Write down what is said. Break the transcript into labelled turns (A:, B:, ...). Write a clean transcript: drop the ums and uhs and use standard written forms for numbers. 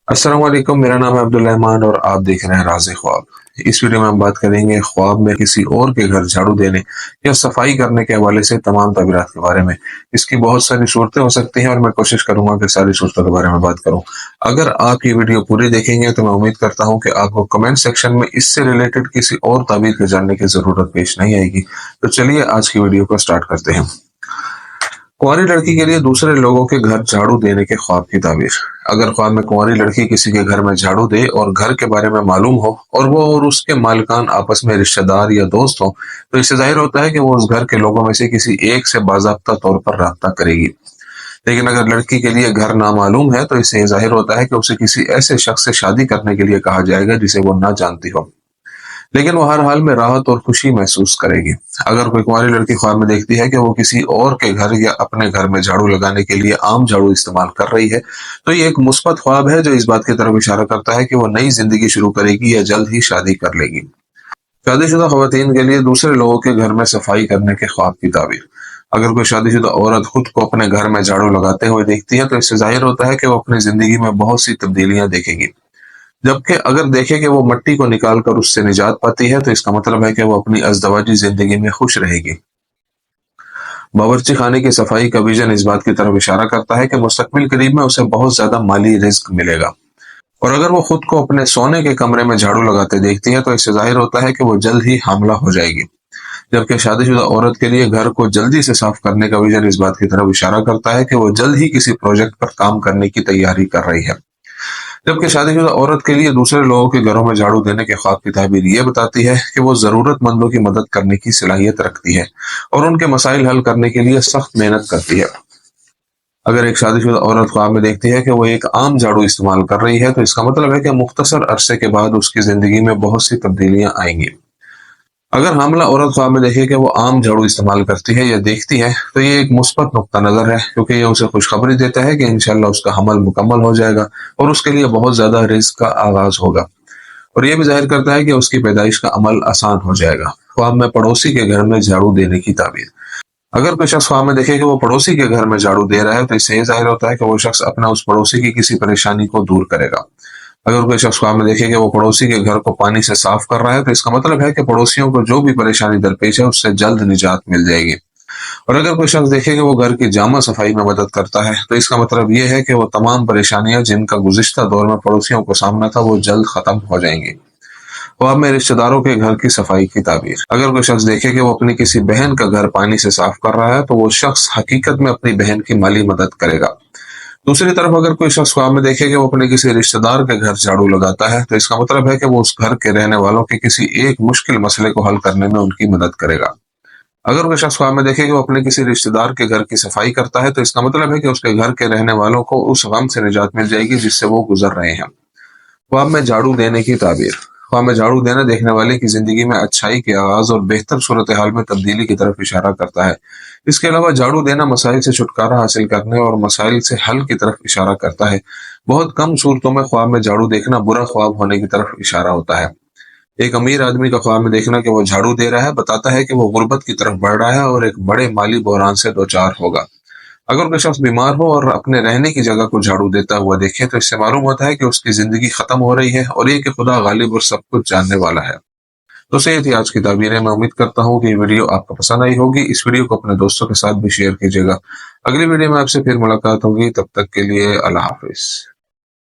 A: अस्सलाम वालेकुम, मेरा नाम है अब्दुल रहमान और आप देख रहे हैं राज़ ख्वाब। इस वीडियो में हम बात करेंगे ख्वाब में किसी और के घर झाड़ू देने या सफाई करने के हवाले से तमाम तबीरात के बारे में। इसकी बहुत सारी सूरतें हो सकती हैं और मैं कोशिश करूंगा कि सारी सूरतों के बारे में बात करूं। अगर आप ये वीडियो पूरी देखेंगे तो मैं उम्मीद करता हूं कि आपको कमेंट सेक्शन में इससे रिलेटेड किसी और ताबीर के जानने की जरूरत पेश नहीं आएगी। तो चलिए आज की वीडियो को स्टार्ट करते हैं। कुंवारी लड़की के लिए दूसरे लोगों के घर झाड़ू देने के ख्वाब की ताबीर। अगर ख्वाब में कुंवारी लड़की किसी के घर में झाड़ू दे और घर के बारे में मालूम हो और वो और उसके मालिकान आपस में रिश्तेदार या दोस्त हो, तो इससे जाहिर होता है कि वो उस घर के लोगों में से किसी एक से बाज़ाब्ता तौर पर राब्ता करेगी। लेकिन अगर लड़की के लिए घर नामालूम है तो इससे जाहिर होता है कि उसे किसी ऐसे शख्स से शादी करने के लिए कहा जाएगा जिसे वो ना जानती हो, लेकिन वो हर हाल में राहत और खुशी महसूस करेगी। अगर कोई कुंवारी लड़की ख्वाब में देखती है कि वो किसी और के घर या अपने घर में झाड़ू लगाने के लिए आम झाड़ू इस्तेमाल कर रही है, तो ये एक मुस्बत ख्वाब है जो इस बात की तरफ इशारा करता है कि वो नई जिंदगी शुरू करेगी या जल्द ही शादी कर लेगी। शादीशुदा खवातीन के लिए दूसरे लोगों के घर में सफाई करने के ख्वाब की ताबीर। अगर कोई शादीशुदा औरत खुद को अपने घर में झाड़ू लगाते हुए देखती है तो इससे जाहिर होता है कि वो अपनी जिंदगी में बहुत सी तब्दीलियां देखेगी। जबकि अगर देखे कि वो मिट्टी को निकाल कर उससे निजात पाती है तो इसका मतलब है कि वो अपनी अज़दवाजी जिंदगी में खुश रहेगी। बावर्ची खाने की सफाई का विजन इस बात की तरफ इशारा करता है कि मुस्तकबिल करीब में उसे बहुत ज्यादा माली रिस्क मिलेगा। और अगर वो खुद को अपने सोने के कमरे में झाड़ू लगाते देखती है तो इससे जाहिर होता है कि वो जल्द ही हामला हो जाएगी। जबकि शादीशुदा औरत के लिए घर को जल्दी से साफ करने का विजन इस बात की तरफ इशारा करता है कि वो जल्द ही किसी प्रोजेक्ट पर काम करने की तैयारी कर रही है। जबकि शादीशुदा औरत के लिए दूसरे लोगों के घरों में झाड़ू देने के ख्वाब की ताबीर ये बताती है कि वो जरूरतमंदों की मदद करने की सलाहियत रखती है और उनके मसाइल हल करने के लिए सख्त मेहनत करती है। अगर एक शादीशुदा औरत ख्वाब में देखती है कि वो एक आम झाड़ू इस्तेमाल कर रही है तो इसका मतलब है कि मुख्तसर अरसे के बाद उसकी जिंदगी में बहुत सी तब्दीलियां आएंगी। अगर हामला औरत ख्वाब में देखे कि वो आम झाड़ू इस्तेमाल करती है या देखती है तो ये एक मुस्बत नुक्ता नजर है, क्योंकि ये उसे खुशखबरी देता है कि इंशाल्लाह उसका हमल मुकम्मल हो जाएगा और उसके लिए बहुत ज्यादा रिस्क का आगाज होगा। और ये भी जाहिर करता है कि उसकी पैदाइश का अमल आसान हो जाएगा। ख्वाब में पड़ोसी के घर में झाड़ू देने की ताबीर। अगर कोई शख्स ख्वाब में देखे कि वो पड़ोसी के घर में झाड़ू दे रहा है तो इससे ये जाहिर होता है कि वो शख्स अपना उस पड़ोसी की किसी परेशानी को दूर करेगा। अगर कोई शख्स ख्वाब में देखे कि वो पड़ोसी के घर को पानी से साफ कर रहा है तो इसका मतलब है कि पड़ोसियों को जो भी परेशानी दरपेश है उससे जल्द निजात मिल जाएगी। और अगर कोई शख्स देखे कि वो घर की जामा सफाई में मदद करता है तो इसका मतलब ये है कि वो तमाम परेशानियां जिनका गुज़िश्ता दौर में पड़ोसियों को सामना था वो जल्द खत्म हो जाएंगी। ख्वाब में रिश्तेदारों के घर की सफाई की ताबीर। अगर कोई शख्स देखे कि वो अपनी किसी बहन का घर पानी से साफ कर रहा है तो वो शख्स हकीकत में अपनी बहन की माली मदद करेगा। दूसरी तरफ अगर कोई शख्स ख्वाब में देखे कि वो अपने किसी रिश्तेदार के घर झाड़ू लगाता है तो इसका मतलब है कि वो उस घर के रहने वालों के किसी एक मुश्किल मसले को हल करने में उनकी मदद करेगा। अगर कोई शख्स ख्वाब में देखे कि वो अपने किसी रिश्तेदार के घर की सफाई करता है तो इसका मतलब है कि उसके घर के रहने वालों को उस गम से निजात मिल जाएगी जिससे वो गुजर रहे हैं। ख्वाब में झाड़ू देने की ताबीर। ख्वाब में झाड़ू देना देखने वाले की जिंदगी में अच्छाई के आगाज और बेहतर सूरत हाल में तब्दीली की तरफ इशारा करता है। इसके अलावा झाड़ू देना मसाइल से छुटकारा हासिल करने और मसाइल से हल की तरफ इशारा करता है। बहुत कम सूरतों में ख्वाब में झाड़ू देखना बुरा ख्वाब होने की तरफ इशारा होता है। एक अमीर आदमी का ख्वाब में देखना कि वो झाड़ू दे रहा है बताता है कि वो गुर्बत की तरफ बढ़ रहा है और एक बड़े माली बहरान से दो चार होगा। अगर कोई शख्स बीमार हो और अपने रहने की जगह को झाड़ू देता हुआ देखे तो इससे मालूम होता है कि उसकी जिंदगी खत्म हो रही है और ये कि खुदा गालिब और सब कुछ जानने वाला है। तो ये थी आज की ताबीरें। मैं उम्मीद करता हूँ कि ये वीडियो आपको पसंद आई होगी। इस वीडियो को अपने दोस्तों के साथ भी शेयर कीजिएगा। अगली वीडियो में आपसे फिर मुलाकात होगी, तब तक के लिए अल्लाह हाफिज।